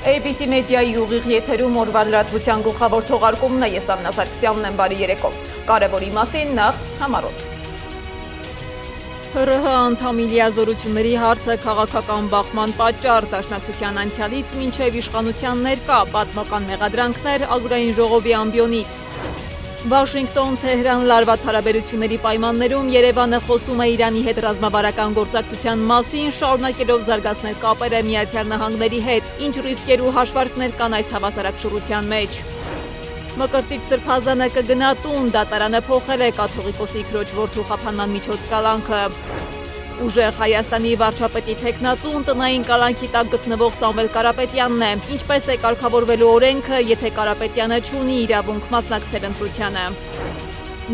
ABC մեդիայի ուղիղ եթերում օրվա լրատվության գլխավոր թողարկումն է, ես Աննա Սարգսյանն եմ, բարի երեկո։ Կարևորի մասին նախ համառոտ։ ՀՌՀ անդամ լիազորությունների հարցը քաղաքական բախման պատճառ, դաշնակցության անցյալից մինչև իշխանության ներկա, պատմական մեղադրանքներ ազգային ժողովի ամբիոնից։ Վաշինգտոն-Թեհրան լարված հարաբերությունների պայմաններում Երևանը խոսում է Իրանի հետ ռազմավարական գործակցության մասին, շարունակելով զարգացնել կապերը Միացյալ Նահանգների հետ, ինչ ռիսկեր ու հաշվարկներ կան այս հավասարակշռության մեջ։ Մկրտիչ Սրբազանը կգնա տուն, դատարանը փոխել է կաթողիկոսի քրոջ որդու խափանման միջոց կալանքը։ Ուժեղ Հայաստանի վարչապետի թեկնածուն տնային կալանքի տակ գտնվող Սամվել Կարապետյանն է, ինչպես է կարգավորվելու օրենքը, եթե Կարապետյանը չունի իրավունք մասնակցել ընտրությանը։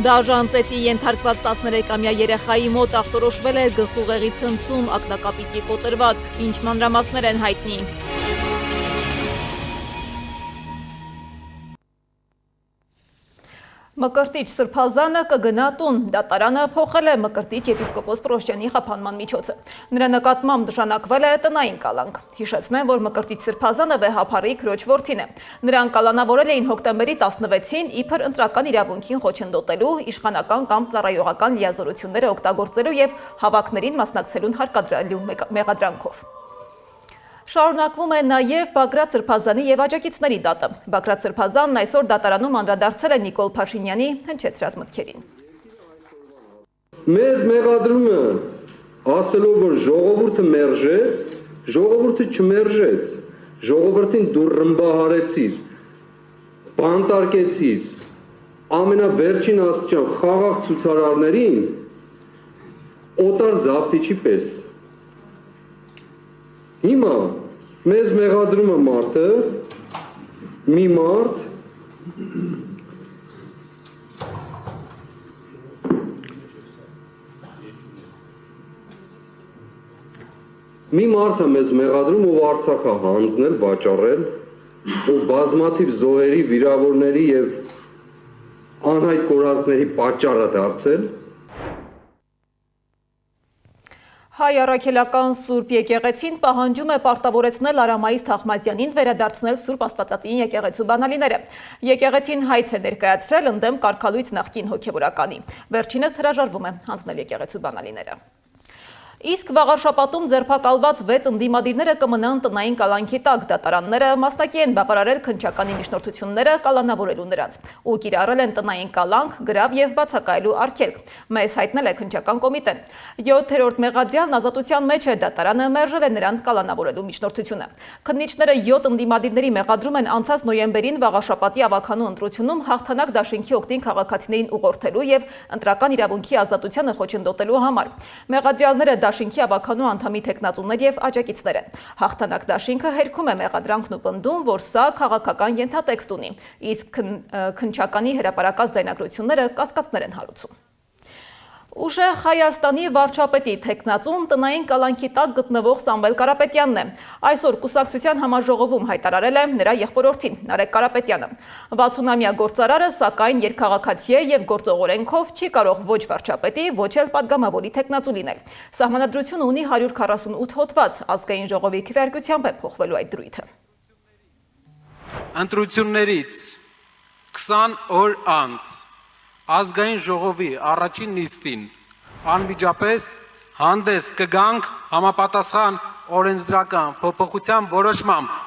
Դաժան ծեծի ենթարկված 13-ամյա երեխայի մոտ ախտորոշվել է գլխուղեղի ցնցում, ակնակապիտի կոտրված, ինչ մանրամասներ են հայտնի։ Մկրտիչ Սրբազանը կգնա տուն, դատարանը փոխել է Մկրտիչ եպիսկոպոս Պրոշյանի խափանման միջոցը։ Նրա նկատմամբ նշանակվել է տնային կալանք։ Հիշեցնեմ, որ Մկրտիչ Սրբազանը վեհափառի քրոջ որդին է։ Նրան կալանավորել էին հոկտեմբերի 16-ին իբր ընտրական իրավունքին խոչընդոտելու, իշխանական կամ ծառայողական լիազորությունները օգտագործելու եւ հավաքներին մասնակցելուն հարկադրելու մեղադրանքով։ Շարունակվում է նաև Բագրատ Սրբազանի եւ աջակիցների դատը։ Բագրատ Սրբազանն այսօր դատարանում անդրադարձել է Նիկոլ Փաշինյանի հնչեցրած մտքերին։ Մեզ մեղադրում է ասելով, որ ժողովուրդը մերժեց, ժողովուրդը չմերժեց, ժողովրդին դուր ռմբահարեցիր, բանտարկեցիր, ամենավերջին աստիճան խաղաղ ցուցարարներին օտար զավթիչի պես։ Հիմա մեզ մեղադրում է մարդը, մի մարդ, մի մարդը մեզ մեղադրում ով Արցախը հանձնել, վաճառել, ով բազմաթիվ զոհերի, վիրավորների եւ անհայտ կորածների պատճառը դարձել։ Հայ առաքելական Սուրբ եկեղեցին պահանջում է պարտավորեցնել Արամայիս Թախմազյանին վերադարձնել Սուրբ Աստվածածին եկեղեցու բանալիները։ Եկեղեցին հայց է ներկայացրել ընդդեմ կարգալույց նախկին հոգևորականի։ Վերջինս հրաժարվում է հանձնել եկեղեցու բանալիները։ Իսկ վաղարշապատում ձերբակալված 6 ընդդիմադիրները կմնան տնային կալանքի տակ, դատարանները մասնակի են բավարարել քննչականի միջնորդությունները կալանավորելու նրանց ու կիրառել են տնային կալանք, գրավ եւ բացակայելու արգելք։ Մեզ հայտնել է քննչական կոմիտեն։ 7-րդ մեղադրյալն ազատության մեջ է, դատարանը մերժել է նրան կալանավորելու միջնորդությունը։ Քննիչները 7 ընդդիմադիրների մեղադրում են անցած նոյեմբերին վաղարշապատի ավականու ընտրությունում հաղթանակ դաշինքի օգտին քաղաքացիներին ուղղորդելու եւ ընտրական իրավունքի ազատությանը խոչընդոտելու համար։ Մեղադրյալները Դաշինքի ավականու անդամի թեկնածուներ եւ աջակիցներ են։ Հաղթանակ դաշինքը հերքում է մեղադրանքն ու պնդում, որ սա քաղաքական ենթատեքստ ունի, իսկ քննչականի հրապարակած ձայնագրությունները կասկածներ են հարուցում։ Ուժեղ Հայաստանի վարչապետի թեկնածուն տնային կալանքի տակ գտնվող Սամվել Կարապետյանն է։ Այսօր կուսակցության համաժողովում հայտարարել է նրա եղբորորդին Նարեկ Կարապետյանը։ 60-ամյա գործարարը սակայն երկքաղաքացի է եւ գործող օրենքով չի կարող ոչ վարչապետի, ոչ էլ падգամավորի թեկնածու լինել։ Սահմանադրությունը ունի 148 հոդված, ազգային ժողովի քվեարկությամբ է փոխվելու այդ դրույթը։ Ընտրություններից 20 օր անց ազգային ժողովի առաջին նիստին անմիջապես հանդես կգանք համապատասխան օրենսդրական փոփոխության որոշմամբ։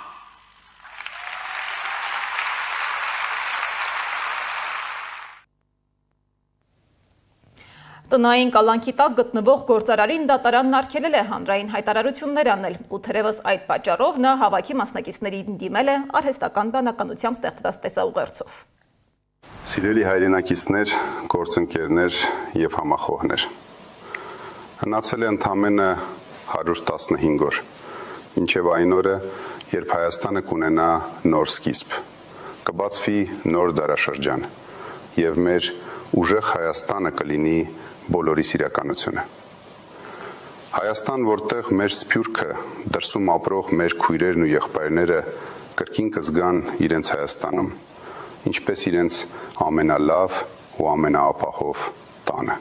Տնային կալանքի տակ գտնվող գործարարին դատարանն արգելել է հանրային հայտարարություններ անել ու թերևս այդ պատճառով նա հավաքի մասնակիցներին դիմել է արհեստական բանականությամբ ստեղծված տեսաուղերձով։ Սիրելի հայրենակիցներ, գործընկերներ եւ համախոհներ։ Հնացել է ընդամենը 115 օր, ինչեւ այն օրը, երբ Հայաստանը կունենա նոր սկիզբ, կբացվի նոր դարաշրջան եւ մեր ուժեղ Հայաստանը կլինի բոլորիս իրականությունը։ Հայաստան, որտեղ մեր սփյուռքը դրսում ապրող մեր քույրերն ու եղբայրները կրկին կզգան իրենց Հայաստանում, ինչպես իրենց ամենալավ ու ամենաապահով տանը։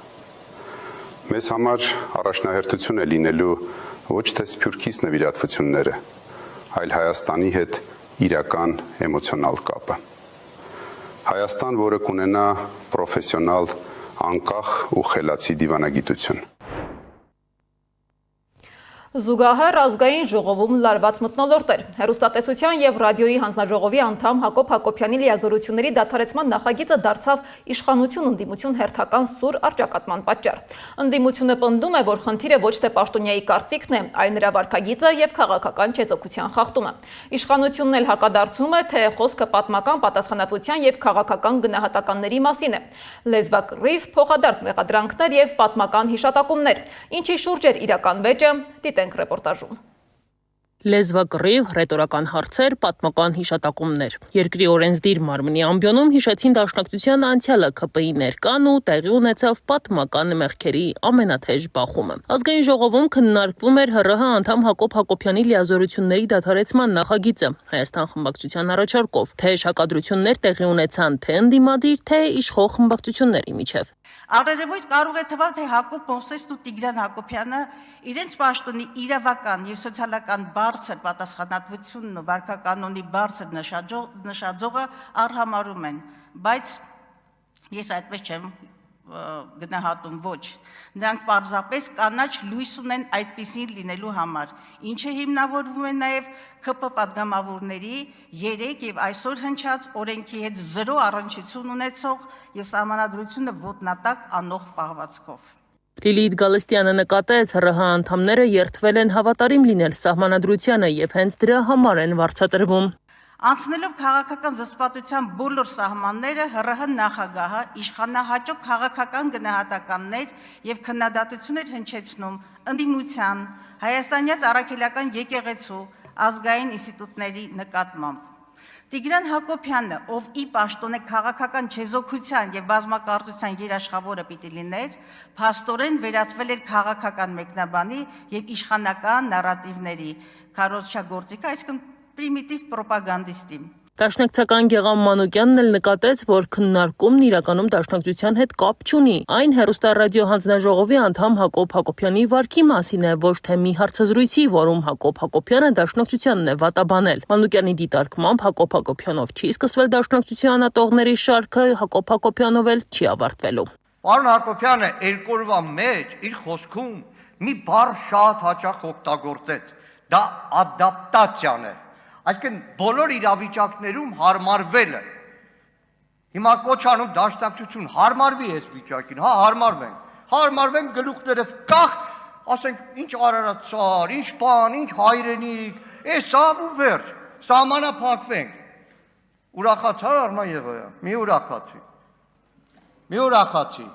Մեզ համար առաջնահերթություն է լինելու ոչ թե Սփյուռքից նվիրատվությունները, այլ Հայաստանի հետ իրական էմոցիոնալ կապը։ Հայաստան, որը կունենա պրոֆեսիոնալ, անկախ ու խելացի դիվանագիտություն։ Զուգահեռ ազգային ժողովում լարված մթնոլորտ էր։ Հեռուստատեսության և ռադիոյի հանձնաժողովի անդամ Հակոբ Հակոբյանի լիազորությունների դադարեցման նախագիծը դարձավ իշխանություն ընդդիմություն հերթական սուր առճակատման պատճառ։ Ընդդիմությունը պնդում է, որ խնդիրը ոչ թե պաշտոնյայի կարծիքն է, այլ նրա վարքագիծը և քաղաքական չեզոքության խախտումը։ Իշխանությունն էլ հակադարձում է, թե խոսքը պատմական պատասխանատվության և քաղաքական գնահատականների մասին է։ Լեզվակռիվ, փոխադարձ մեղադրանքներ և պատմական հիշատակումներ։ Ինչի շուրջ էր իրական վեճը, դիտենք ռեպորտաժում։ Լեզվակռիվ, ռետորական հարցեր, պատմական հիշատակումներ։ Երկրի օրենսդիր մարմնի ամբիոնում հիշեցին դաշնակցության անցյալը ՔՊ-ի ներկան ու տեղի ունեցավ պատմական մեղքերի ամենաթեժ բախումը։ Ազգային ժողովում քննարկվում էր ՀՌՀ անդամ Հակոբ Հակոբյանի լիազորությունների դադարեցման նախագիծը Հայաստան խմբակցության առաջարկով։ Թեժ հակադրություններ տեղի ունեցան թե ընդդիմադիր, թե իշխող խմբակցությունների միջև։ Առերևույթ կարող է թվալ, թե Հակոբ Մովսեսն ու Տիգրան Հակոբյանը իրենց պաշտոնի իրավական և սոցիալական բարձր պատասխանատվությունն ու վարքականոնի բարձր նշաձողը արհամարում են, բայց ես այդպես չեմ գնահատում, ոչ։ Նրանք պարզապես կանաչ լույս ունեն այդպիսին լինելու համար, ինչը հիմնավորվում է նաև ՔՊ պատգամավորների 3 և այսօր հնչած օրենքի հետ 0 առնչություն ունեցող և սահմանադրությունը ոտնատակ անող պահվածքով։ Լիլիթ Գալստյանը նկատեց, ՀՌՀ անդամները երդվել են հավատարիմ լինել սահմանադրությանը և հենց դրա համար են վարձատրվում։ Անցնելով քաղաքական զսպվածության բոլոր սահմանները, ՀՌՀ նախագահը իշխանահաճո քաղաքական գնահատականներ և քննադատություններ հնչեցնում ընդդիմության, հայաստանյաց առաքելական եկեղեցու, ազգային ինստիտուտների նկատմամբ։ Տիգրան Հակոբյանը, ով ի պաշտոնե քաղաքական չեզոքության և բազմակարծության երաշխավորը պիտի լիներ, փաստորեն վերածվել էր քաղաքական մեկնաբանի և իշխանական նարատիվների քարոզչագործիկը, այսինքն պրիմիտիվ պրոպագանդիստի։ Դաշնակցական Գեղամ Մանուկյանն էլ նկատեց, որ քննարկումն իրականում դաշնակցության հետ կապ չունի։ Այն հեռուստառադիո հանձնաժողովի անդամ Հակոբ Հակոբյանի վարքի մասին է, ոչ թե մի հարցազրույցի, որում Հակոբ Հակոբյանը դաշնակցությանն է վատաբանել։ Մանուկյանի դիտարկմամբ Հակոբ Հակոբյանով չի սկսվել դաշնակցության ատողների շարքը, Հակոբ Հակոբյանով էլ չի ավարտվելու։ Պարոն Հակոբյանը երկու օրվա մեջ իր խոսքում մի բառ շատ հաճախ օգտագործեց։ Դա ադապտացիան է։ Այսինքն բոլոր իրավիճակներում հարմարվելը։ Հիմա կոչանում դաշնակցություն հարմարվի այս վիճակին, հա, հարմարվենք գլուխներս կախ, ասենք ինչ արարածար, ինչ բան, ինչ հայրենիք, էս ավ ու վերջ, սահմանափակվենք։ Ուրախացար Արման Եղոյան, մի ուրախացի։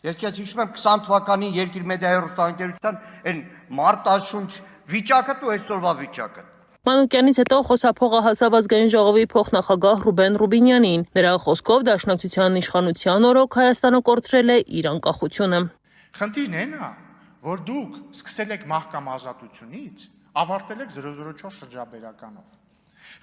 Ես քեզ հիշում եմ 20 թվականին Երկիր մեդիա հեռուստաընկերության այն մարտաշունչ վիճակը ու այսօրվա վիճակը։ Մանուկյանից հետո խոսափողը հասավ ազգային ժողովի փոխնախագահ Ռուբեն Ռուբինյանին։ Նրա խոսքով դաշնակցության իշխանության օրոք Հայաստանը կորցրել է իր անկախությունը։ Խնդիրն այն է, որ դուք սկսել եք մահկամ ազատությունից, ավարտել եք 004 շրջաբերականով։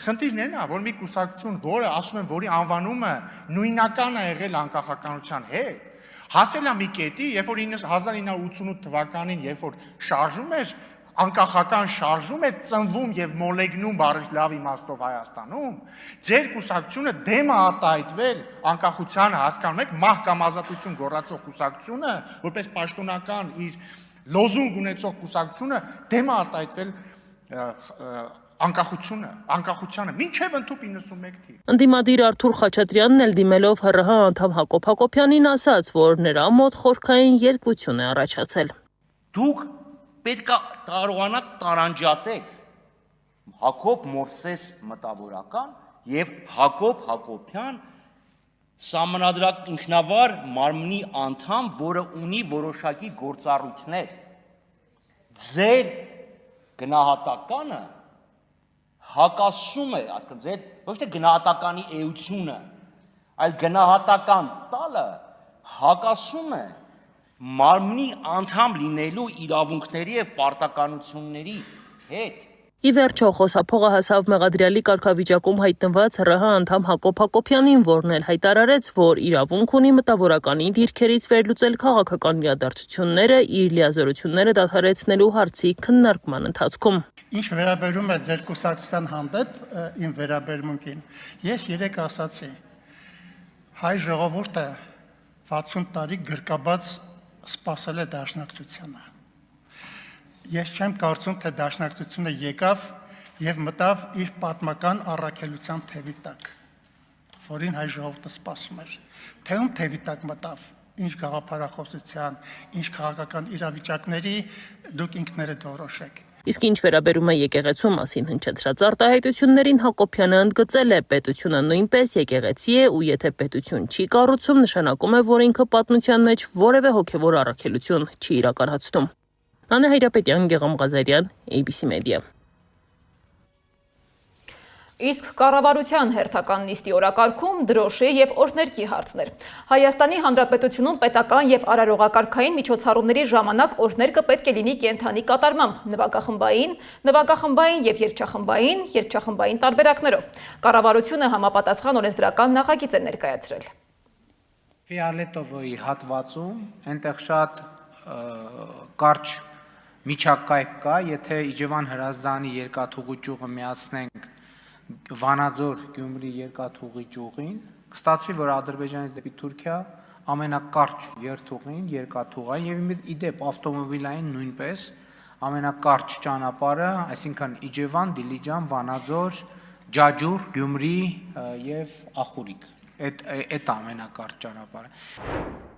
Խնդիրն այն է, որ մի կուսակցություն, որը ասում են, որի անվանումը նույնական է եղել անկախականության հետ, հասել է մի կետի, երբ որ 1988 թվականին, երբ որ շարժում էր, անկախական շարժում էր ծնվում եւ մոլեգնում բառի լավ իմաստով Հայաստանում, ձեր կուսակցությունը դեմ է արտահայտվել անկախությանը, հասկանում եք, մահկամ ազատություն գոռացող կուսակցությունը, որպես պաշտոնական իր լոզունգ ունեցող կուսակցությունը դեմ է արտահայտվել անկախությանը, մինչև ընդཐུպ 91 թիվ։ Ընդդիմադիր Արթուր Խաչատրյանն էլ դիմելով ՀՌՀ անդամ Հակոբ Հակոբյանին ասաց, որ նրա մոտ խորքային երկվություն է առաջացել։ Դուք պետք է կարողանաք տարանջատեք Հակոբ Մովսես մտավորական եւ Հակոբ Հակոբյան սահմանադրական ինքնավար մարմնի անդամ, որը ունի որոշակի գործառույթներ։ Ձեր գնահատականը հակասում է, այսինքն ձեր ոչ թե գնահատականի էությունը, այլ գնահատական տալը հակասում է մարմնի անդամ լինելու իրավունքների եւ պարտականությունների հետ։ Ի վերջո խոսափողը հասավ մեղադրյալի կարգավիճակում հայտնված ՀՌՀ անդամ Հակոբ Հակոբյանին, որն էլ հայտարարեց, որ իրավունք ունի մտավորականի դիրքերից վերլուծել քաղաքական իրադարձությունները իր լիազորությունները դադարեցնելու հարցի քննարկման ընթացքում։ Ինչ վերաբերում է ձեր կուսակցության հանդեպ իմ վերաբերմունքին, ես երեք ասացի, հայ ժողովուրդը 60 տարի գրկաբաց սպասել է դաշնակցությանը։ Ես չեմ կարծում, թե դաշնակցությունը եկավ եւ մտավ իր պատմական առաքելության թևի տակ, որին հայ ժողովուրդը սպասում էր։ Թե ում թևի տակ մտավ, ինչ գաղափարախոսության, ինչ քաղաքական իրավիճակների դուք ինքներդ որոշեք։ Իսկ ինչ վերաբերում է եկեղեցու մասին հնչեցրած արտահայտություններին, Հակոբյանը ընդգծել է, պետությունը նույնպես եկեղեցի է ու եթե պետություն չի կառուցում, նշանակում է, որ ինքը պատմության մեջ որևէ հոգևոր առաքելություն չի իրականացնում։ Նանե Հայրապետյան, Գեգամ Ղազարյան, ABC Media։ Իսկ կառավարության հերթական նիստի օրակարգում դրոշի եւ օրհներգի հարցներ։ Հայաստանի Հանրապետությունում պետական եւ արարողակարգային միջոցառումների ժամանակ օրհներգը պետք է լինի կենթանի կատարմամբ, նվագախմբային եւ երգչախմբային տարբերակներով։ Կառավարությունը համապատասխան օրենսդրական նախագիծ է ներկայացրել։ Ֆիալետովոյի հատվածում այնտեղ շատ կարճ միջակայք կա, եթե Իջևան Հրազդանի երկաթուղի ճյուղը միացնենք Վանաձոր Գյումրի երկաթուղի ճյուղին, կստացվի, որ Ադրբեջանից դեպի Թուրքիա ամենակարճ երթուղին երկաթուղային եւ իդեպ ավտոմոբիլային նույնպես ամենակարճ ճանապարհը, այսինքն Իջևան, Դիլիջան, Վանաձոր, Ջաջուր, Գյումրի եւ Ախուրիկ։ Այդ ամենակարճ ճանապարհը։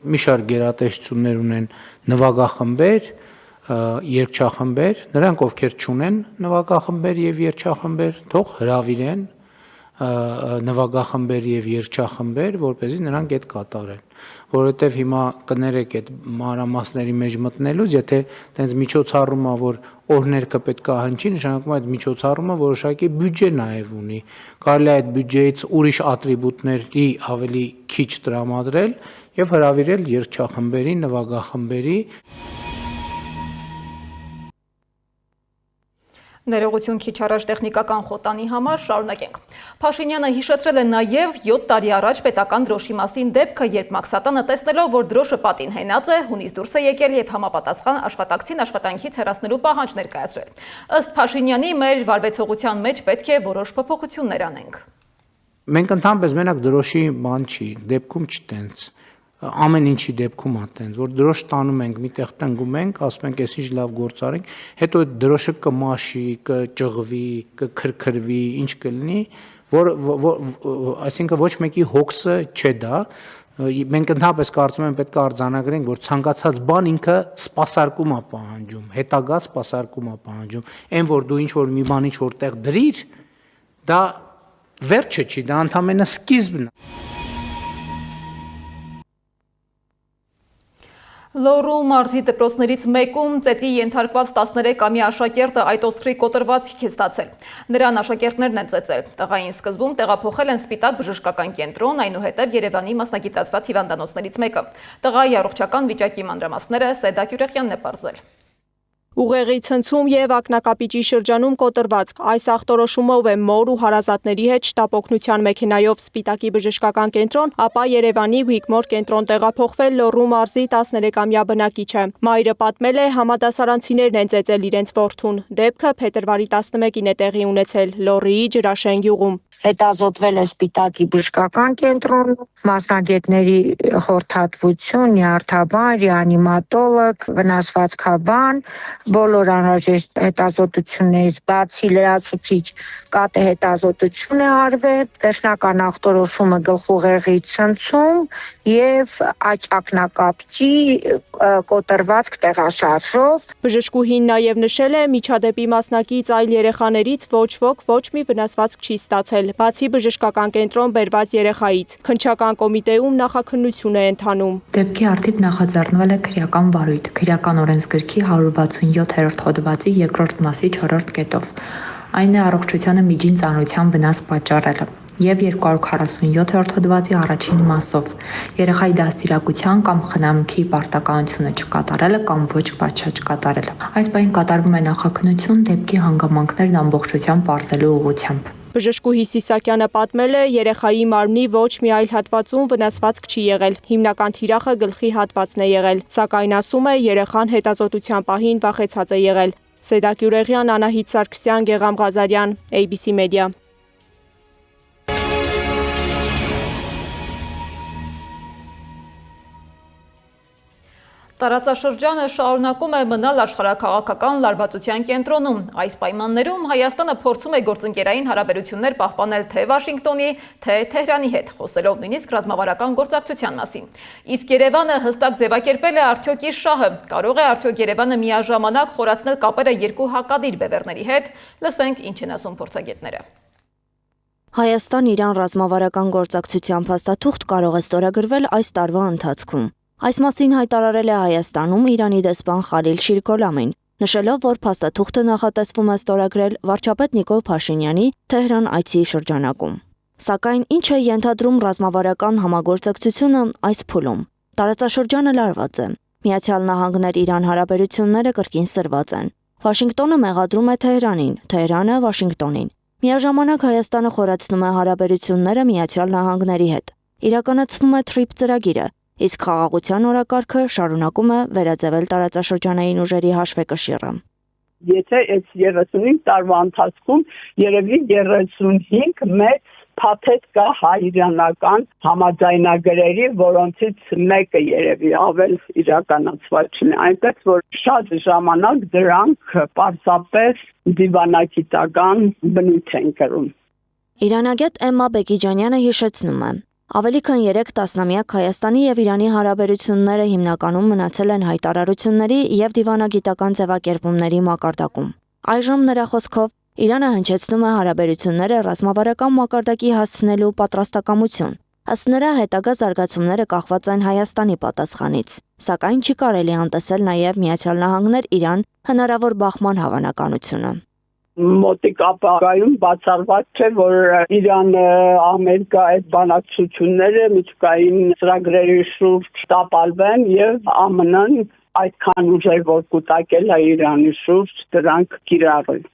Մի շարք գերատեսչություններ ունեն նվագախմբեր, երգչախմբեր, նրանք ովքեր չունեն նվագախմբեր եւ երգչախմբեր, թող հրավիրեն նվագախմբեր եւ երգչախմբեր, որպեսզի նրանք այդ կատարեն, որովհետեւ հիմա կներեք այդ մանրամասների մեջ մտնելուց, եթե տենց միջոցառումը, որ օրհներգը պետք է հնչի, նշանակում է այդ միջոցառումը որոշակի բյուջե նաեւ ունի, կարելի է այդ բյուջեից ուրիշ ատրիբուտների ավելի քիչ տրամադրել եւ հրավիրել երգչախմբերի, նվագախմբերի։ Ներողություն քիչ առաջ տեխնիկական խոտանի համար շարունակենք։ Փաշինյանը հիշեցրել է նաև 7 տարի առաջ պետական դրոշի մասին դեպքը, երբ Մաքսատանը տեսնելով, որ դրոշը պատին հենած է, հունից դուրս է եկել եւ համապատասխան աշխատակցին աշխատանքից հեռացնելու պահանջ ներկայացրել։ Ըստ Փաշինյանի, մեր վարվեցողության մեջ պետք է որոշ փոփոխություններ անենք։ Մենք ընդհանրապես մենակ դրոշի բան չի, դեպքում չտենց ամեն ինչի դեպքում է տենց, որ դրոշ տանում ենք, միտեղ տնգում ենք, ասում ենք, էս ինչ լավ գործ արենք, հետո այդ դրոշը կմաշի, կճղվի, կքրքրվի, ինչ կլինի, որ այսինքն ոչ մեկի հոգսը չէ դա, մենք ընդհանրապես կարծում եմ պետք է արձանագրենք, որ ցանկացած բան ինքը սպասարկում է պահանջում, հետագա սպասարկում է պահանջում, այն որ դու ինչ որ մի բան ինչ որտեղ դրիր, դա վերջը չի, դա ընդհանրապես սկիզբն է։ Լոռու մարզի դպրոցներից մեկում ծեծի ենթարկված 13-ամյա աշակերտը այդ օստրի կոտրվածք է ստացել։ Նրան աշակերտներն են ծեծել։ Տղային սկզբում տեղափոխել են Սպիտակ բժշկական կենտրոն, այնուհետև Երևանի մասնագիտացված հիվանդանոցներից մեկը։ Տղայի առողջական վիճակի մանրամասները Սեդա Կյուրեղյանն է պարզել։ Ուղեղի ցնցում եւ ակնակապիճի շրջանում կոտրվածք։ Այս ախտորոշումով է մոր ու հարազատների հետ շտապօգնության մեքենայով Սպիտակի բժշկական կենտրոն, ապա Երևանի Վիկմոր կենտրոն տեղափոխվել Լոռու մարզի 13-ամյա բնակիչը։ Մայրը պատմել է, համադասարանցիներն են ծեծել իրենց որդուն։ Դեպքը փետրվարի 11-ին է տեղի ունեցել Լոռիի Ջրաշեն գյուղում։ Հետազոտվել է Սպիտակի բժշկական կենտրոնում, մասնագետների խորհրդատվություն, նյարդաբան, ռեանիմատոլոգ, վնասվածքաբան, բոլոր անհրաժեշտ հետազոտություններից բացի լրացուցիչ կատե հետազոտություն է արվել, վերջնական ախտորոշումը գլխուղեղի ցնցում եւ աճակնակապճի կոտրվածք տեղաշարժով։ Բժշկուհին նաեւ նշել է, միջադեպի մասնակից այլ երեխաներից ոչ ոք ոչ մի վնասվածք չի ստացել, բացի բժշկական կենտրոն բերված երեխայից։ Քննչական կոմիտեում նախաքննություն է ընթանում։ Դեպքի առթիվ նախաձեռնվել է քրեական վարույթ, քրեական օրենսգրքի 167-րդ հոդվածի 2-րդ մասի 4-րդ կետով։ Այն է առողջությանը միջին ծանրության վնաս պատճառելը։ եւ 247-րդ հոդվածի առաջին մասով երեխայի դաստիարակության կամ խնամքի պարտականությունը չկատարելը կամ ոչ պատշաճ կատարելը։ Այս պահին կատարվում է նախաքննություն դեպքի հանգամանքներն ամբողջությամբ պարզելու ուղղությամբ։ Բժշկուհի Սիսակյանը պատմել է, երեխայի մարմնի ոչ մի այլ հատվածում վնասվածք չի եղել, հիմնական թիրախը գլխի հատվածն է եղել, սակայն ասում է, երեխան հետազոտության պահին վախեցած է եղել։ Սեդակ Յուրեղյան, Անահիտ Սարգսյան, Գեգամ Ղազարյան, ABC Media։ Տարածաշրջանը շարունակում է մնալ աշխարհաքաղաքական լարվածության կենտրոնում։ Այս պայմաններում Հայաստանը փորձում է գործընկերային հարաբերություններ պահպանել թե Վաշինգտոնի, թե Թեհրանի հետ, խոսելով նույնիսկ ռազմավարական գործակցության մասին։ Իսկ Երևանը հստակ ձևակերպել է արդյոք իր շահը։ Կարող է արդյոք Երևանը միաժամանակ խորացնել կապերը երկու հակադիր բևեռների հետ։ Լսենք ինչ են ասում փորձագետները։ Հայաստան-Իրան ռազմավարական գործակցության փաստաթուղթ կարող է ստորագրվել այս տարվա ընթացքում։ Այս մասին հայտարարել է Հայաստանում Իրանի դեսպան Խալիլ Շիրգոլամին, նշելով, որ փաստաթուղթը նախատեսվում է ստորագրել վարչապետ Նիկոլ Փաշինյանի Թեհրան այցի շրջանակում։ Սակայն ինչ է ենթադրում ռազմավարական համագործակցությունը այս փուլում։ Տարածաշրջանը լարված է։ Միացյալ Նահանգներ-Իրան հարաբերությունները կրկին սրված են։ Վաշինգտոնը մեղադրում է Թեհրանին, Թեհրանը Վաշինգտոնին։ Միաժամանակ Հայաստանը խորացնում է հարաբերությունները Միացյալ Նահանգների հետ։ Իրականացվում է TRIP ծրագիրը, իսկ խաղաղության օրակարգը շարունակում է վերաձևել տարածաշրջանային ուժերի հաշվեկշիռը։ Եթե այս 35 տարվա ընթացքում երևի 35 մեծ փաթեթ կա հայ-իրանական համաձայնագրերի, որոնցից մեկը երևի ավել իրականացված չունի, այնպես որ շատ ժամանակ դրանք պարզապես դիվանագիտական բնույթ են կրում։ Իրանագետ Էմմա Բեկիջանյանը հիշեցնում է. Ավելի քան 3 տասնամյակ Հայաստանի եւ Իրանի հարաբերությունները հիմնականում մնացել են հայտարարությունների եւ դիվանագիտական ձևակերպումների մակարդակում։ Այժմ նրա խոսքով Իրանը հնչեցնում է հարաբերությունները ռազմավարական մակարդակի հասցնելու պատրաստակամություն։ Ըստ նրա հետագա զարգացումները կախված են Հայաստանի պատասխանից, սակայն չի կարելի անտեսել նաեւ Միացյալ Նահանգներ-Իրան հնարավոր բախման հավանականությունը։ Մոտիկ ապագայում բացառված չէ, որ Իրանը, Ամերիկա այդ բանակցությունները միջուկային ծրագրերի շուրջ տապալվեն եւ ԱՄՆ-ն այդքան ուժեր, որ կուտակել է Իրանի շուրջ, դրանք կիրառեն։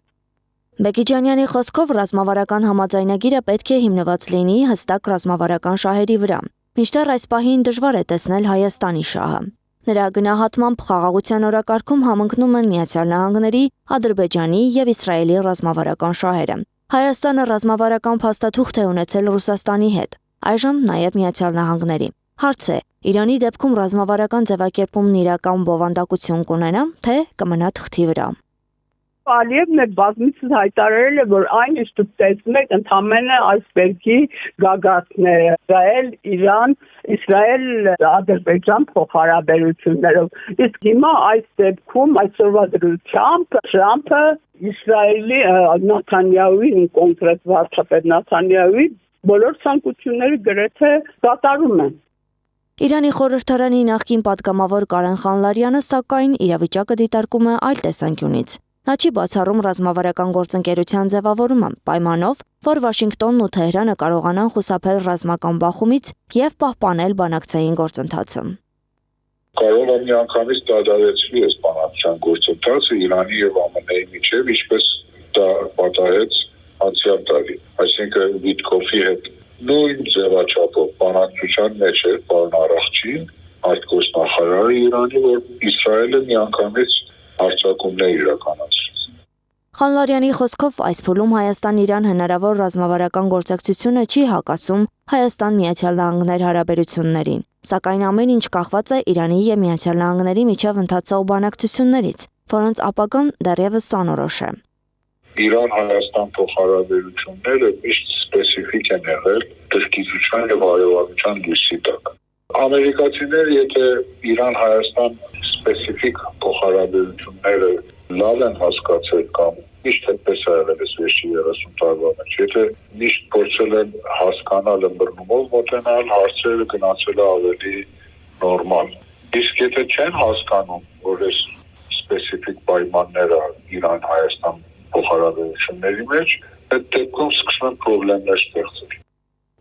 Բեկիջանյանի խոսքով ռազմավարական համաձայնագիրը պետք է հիմնված լինի հստակ ռազմավարական շահերի վրա, մինչդեռ այս պահին դժվար է տեսնել Հայաստանի շահը։ Նրա գնահատմամբ խաղաղության օրակարգում համընկնում են Միացյալ Նահանգների, Ադրբեջանի եւ Իսրայելի ռազմավարական շահերը։ Հայաստանը ռազմավարական փաստաթուղթ է ունեցել Ռուսաստանի հետ, այժմ նաեւ Միացյալ Նահանգների։ Հարց է, Իրանի դեպքում ռազմավարական ձևակերպումն իրական բովանդակություն կունենա, թե կմնա թղթի վրա։ Ալիևն է բազմիցս հայտարարել է, որ այն ինչ դուք տեսնում եք, ընդհանրապես այսպերքի գագաթն է Իսրայել-Իրան, Իսրայել-Ադրբեջան փոխհարաբերություններով։ Իսկ հիմա այս դեպքում այսօրվա դրությամբ Թրամփը Իսրայելի Նեթանյահուի կոնկրետ վարչապետ Նեթանյահուի բոլոր ցանկությունները գրեթե կատարում են։ Իրանի խորհրդարանի նախկին պատգամավոր Կարեն Խանլարյանը սակայն իրավիճակը դիտարկում է այլ տեսանկյունից։ Նա չի բացառում ռազմավարական գործընկերության ձևավորումը, պայմանով, որ Վաշինգտոնն ու Թեհրանը կարողանան խուսափել ռազմական բախումից եւ պահպանել բանակցային գործընթացը։ Կարող է միանգամից դադարեցվի այս բանակցային գործընթացը Իրանի եւ ԱՄՆ-ի միջեւ, ինչպես դա պատահեց անցյալ տարի։ Այսինքն Վիտկոֆի հետ նույն ձևաչափով բանակցության մեջ էր պարոն Արախչին, արտգործնախարարը Իրանի, որ Իսրայելը միանգամից արձակումներ իրականացրեց։ Խանլարյանի խոսքով այս փուլում Հայաստան-Իրան հնարավոր ռազմավարական գործակցությունը չի հակասում Հայաստան-Միացյալ Նահանգներ հարաբերություններին, սակայն ամեն ինչ կախված է Իրանի եւ Միացյալ Նահանգների միջև ընթացող բանակցություններից, որոնց ապագան դեռևս անորոշ է։ Իրան-Հայաստան փոխհարաբերությունները միշտ սպეციფიկ են եղել դրկիզության եւ հարևանության լույսի տակ։ Ամերիկացիները, եթե Իրան-Հայաստան սպეციფიկ փոխհարաբերությունները լավ են հասկացել կամ միշտ այդպես է եղել այս վերջի 30 տարվա մեջ, եթե միշտ փորձել են հասկանալ ըմբռնումով մոտենալ, հարցերը գնացել ավելի նորմալ։ Իսկ եթե չեն հասկանում, որ այս սպეციფიկ պայմանները Իրան-Հայաստան փոխհարաբերությունների մեջ, այդ դեպքում սկսում են խնդիրներ ստեղծել։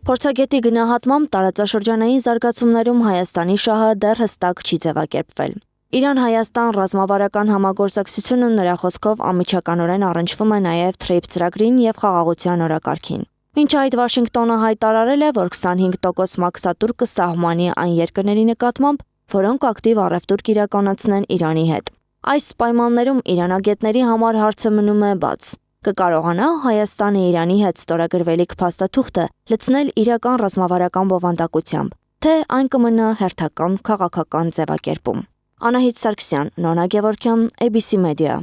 Փորձագետի գնահատմամբ տարածաշրջանային զարգացումներում Հայաստանի շահը դեռ հստակ չի ձևակերպվել։ Իրան-Հայաստան ռազմավարական համագործակցությունը նրա խոսքով անմիջականորեն առնչվում է նաև TRIPS ծրագրին եւ խաղաղության օրակարգին։ Մինչ այդ Վաշինգտոնը հայտարարել է, որ 25% մաքսատուր կսահմանի այն երկրների նկատմամբ, որոնք ակտիվ առևտուր կիրականացնեն Իրանի հետ։ Այս պայմաններում իրանագետների համար հարցը մնում է բաց։ Կկարողանա Հայաստանը Իրանի հետ ստորագրվելիք փաստաթուղթը լցնել իրական ռազմավարական բովանդակությամբ, թե այն կմնա հերթական քաղաքական ձևակերպում։ Անահիտ Սարգսյան, Նոնա Գևորգյան, ABC Media։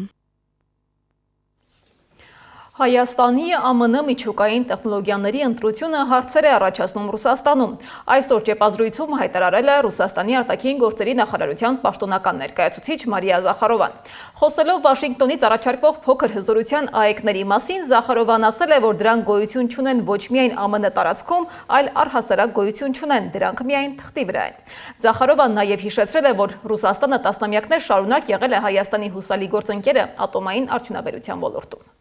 Հայաստանի ԱՄՆ միջուկային տեխնոլոգիաների ընտրությունը հարցեր է առաջացնում Ռուսաստանում։ Այսօր ճեպազրույցում հայտարարել է Ռուսաստանի արտաքին գործերի նախարարության պաշտոնական ներկայացուցիչ Մարիա Զախարովան։ Խոսելով Վաշինգտոնից առաջարկվող փոքր հզորության ԱԵԿ-ների մասին, Զախարովան ասել է, որ դրանք գոյություն չունեն ոչ միայն ԱՄՆ տարածքում, այլ առհասարակ գոյություն չունեն, դրանք միայն թղթի վրա են։ Զախարովան նաև հիշեցրել է, որ Ռուսաստանը տասնամյակներ շարունակ եղել է Հայաստանի հուսալի գործընկերը ատոմային արդյունաբերության ոլորտում։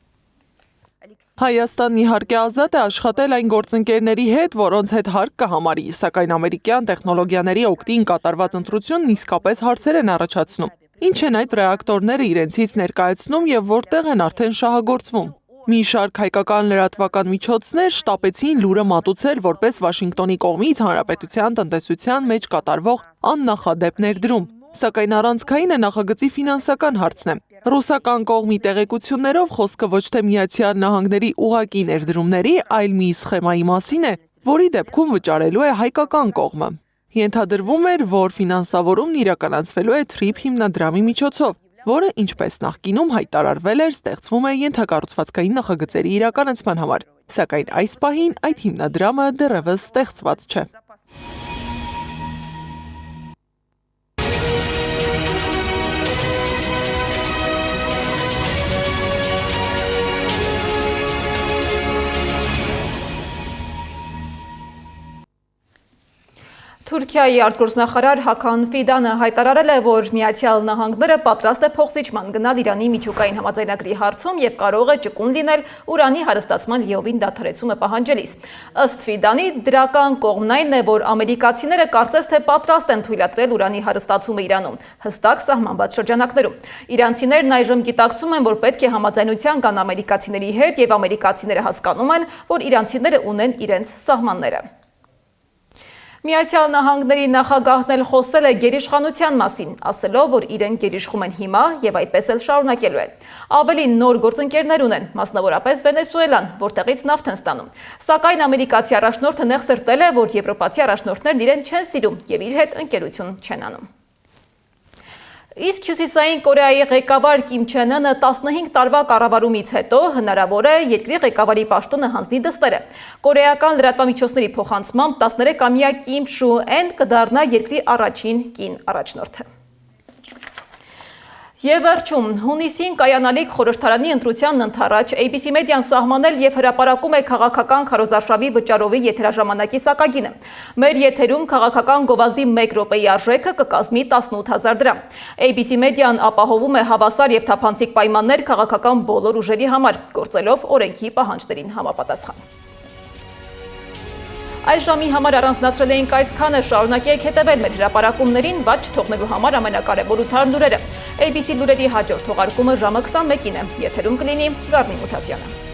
Հայաստանն իհարկե ազատ է աշխատել այն գործընկերների հետ, որոնց հետ հարկ կհամարի, սակայն ամերիկյան տեխնոլոգիաների օգտին կատարված ընտրությունն իսկապես հարցեր են առաջացնում։ Ինչ են այդ ռեակտորները իրենցից ներկայացնում եւ որտեղ են արդեն շահագործվում։ Մի շարք հայկական լրատվական միջոցներ շտապեցին լուրը մատուցել որպես Վաշինգտոնի կողմից հանրապետության տնտեսության մեջ կատարվող աննախադեպ ներդրում, սակայն առանցքայինը նախագծի ֆինանսական հարցն է։ Ռուսական կողմի տեղեկություններով խոսքը ոչ թե Միացյալ Նահանգների ուղղակի ներդրումների, այլ մի սխեմայի մասին է, որի դեպքում վճարելու է հայկական կողմը։ Ենթադրվում էր, որ ֆինանսավորումն իրականացվելու է TRIP հիմնադրամի միջոցով, որը ինչպես նախկինում հայտարարվել էր, ստեղծվում է ենթակառուցվածքային նախագծերի իրականացման համար, սակայն այս պահին այդ հիմնադրամը դեռևս ստեղծված չէ։ Թուրքիայի արտգործնախարար Հական Ֆիդանը հայտարարել է, որ Միացյալ Նահանգները պատրաստ է փոխզիջման գնալ Իրանի միջուկային համաձայնագրի հարցում եւ կարող է ճկուն լինել ուրանի հարստացման լիովին դադարեցումը պահանջելիս։ Ըստ Ֆիդանի, դրական կողմն այն է, որ ամերիկացիները կարծես թե պատրաստ են թույլատրել ուրանի հարստացումը Իրանում, հստակ սահմանված շրջանակներում։ Իրանցիներն այժմ գիտակցում են, որ պետք է համաձայնության կան ամերիկացիների հետ եւ ամերիկացիները հասկանում են, որ իրանցիները ունեն իրենց սահմանները։ Միացյալ Նահանգների նախագահն էլ խոսել է գերիշխանության մասին, ասելով, որ իրենք գերիշխում են հիմա եւ այդպես էլ շարունակելու են։ Ավելի նոր գործընկերներ ունեն, մասնավորապես Վենեսուելան, որտեղից նավթ են ստանում։ Սակայն ամերիկացի առաջնորդը նեղսրտել է, որ եվրոպացի առաջնորդներն իրեն չեն սիրում եւ իր հետ ընկերություն չեն անում։ Իսկ Հյուսիսային Կորեայի ղեկավար Կիմ Չեն Ընը 15 տարվա կառավարումից հետո հնարավոր է երկրի ղեկավարի պաշտոնը հանձնի դստերը։ Կորեական լրատվամիջոցների փոխանցմամբ 13-ամյա Կիմ Շու Էն կդառնա երկրի առաջին կին առաջնորդը։ Եվ վերջում, հունիսին կայանալիք խորհրդարանի ընտրությանն ընդառաջ ABC Media-ն սահմանել եւ հրապարակում է քաղաքական քարոզարշավի վճարովի եթերաժամանակի սակագինը։ Մեր եթերում քաղաքական գովազդի 1 րոպեի արժեքը կկազմի 18000 դրամ։ ABC Media-ն ապահովում է հավասար եւ թափանցիկ պայմաններ քաղաքական բոլոր ուժերի համար, գործելով օրենքի պահանջներին համապատասխան։ Այս ժամի համար առանձնացրել էինք այսքանը, շարունակեք հետևել մեր հրապարակումներին, բաց չթողնելու համար ամենակարևոր ու թարմ լուրերը։ ABC լուրերի հաջորդ թողարկումը ժամը 21-ին է, եթերում կլինի Գառնի Մութաֆյանը։